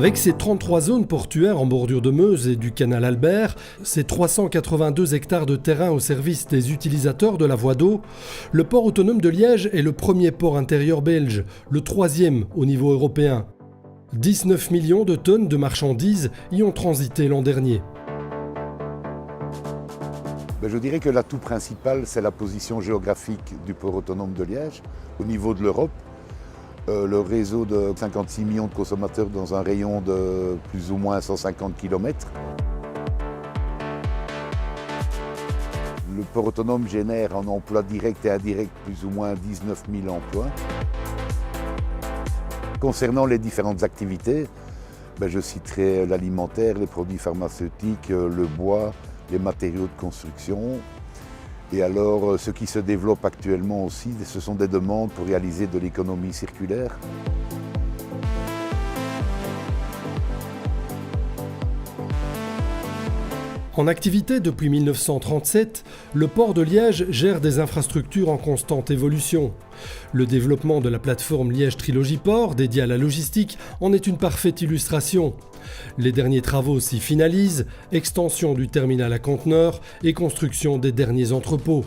Avec ses 33 zones portuaires en bordure de Meuse et du canal Albert, ses 382 hectares de terrain au service des utilisateurs de la voie d'eau, le port autonome de Liège est le premier port intérieur belge, le troisième au niveau européen. 19 millions de tonnes de marchandises y ont transité l'an dernier. Je dirais que l'atout principal, c'est la position géographique du port autonome de Liège au niveau de l'Europe. Le réseau de 56 millions de consommateurs dans un rayon de plus ou moins 150 km. Le port autonome génère en emplois directs et indirects plus ou moins 19 000 emplois. Concernant les différentes activités, je citerai l'alimentaire, les produits pharmaceutiques, le bois, les matériaux de construction. Et alors, ce qui se développe actuellement aussi, ce sont des demandes pour réaliser de l'économie circulaire. En activité depuis 1937, le port de Liège gère des infrastructures en constante évolution. Le développement de la plateforme Liège Trilogie Port, dédiée à la logistique, en est une parfaite illustration. Les derniers travaux s'y finalisent, extension du terminal à conteneurs et construction des derniers entrepôts.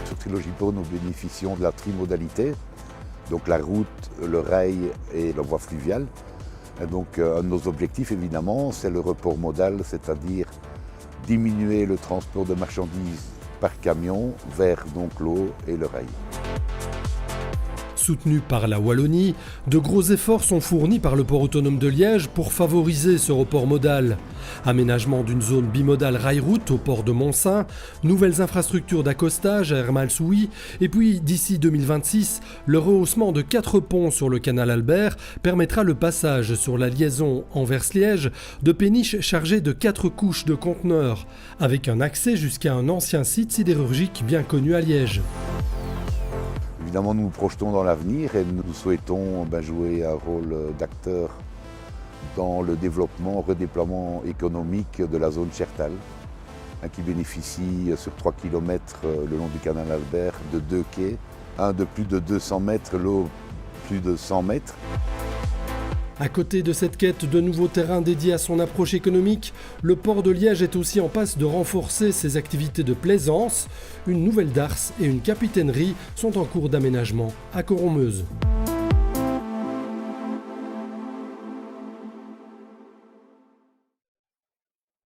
Sur Trilogie Port, nous bénéficions de la trimodalité, donc la route, le rail et la voie fluviale. Et donc, un de nos objectifs, évidemment, c'est le report modal, c'est-à-dire diminuer le transport de marchandises par camion vers donc l'eau et le rail. Soutenu par la Wallonie, de gros efforts sont fournis par le port autonome de Liège pour favoriser ce report modal. Aménagement d'une zone bimodale rail-route au port de Montsaint, nouvelles infrastructures d'accostage à Hermal-Souilly, et puis d'ici 2026, le rehaussement de 4 ponts sur le canal Albert permettra le passage sur la liaison Anvers-Liège de péniches chargées de 4 couches de conteneurs, avec un accès jusqu'à un ancien site sidérurgique bien connu à Liège. Évidemment, nous nous projetons dans l'avenir et nous souhaitons jouer un rôle d'acteur dans le développement, redéploiement économique de la zone Chertal, qui bénéficie sur 3 km le long du canal Albert de 2 quais, un de plus de 200 mètres, l'autre plus de 100 mètres. À côté de cette quête de nouveaux terrains dédiés à son approche économique, le port de Liège est aussi en passe de renforcer ses activités de plaisance. Une nouvelle darse et une capitainerie sont en cours d'aménagement à Coron-Meuse.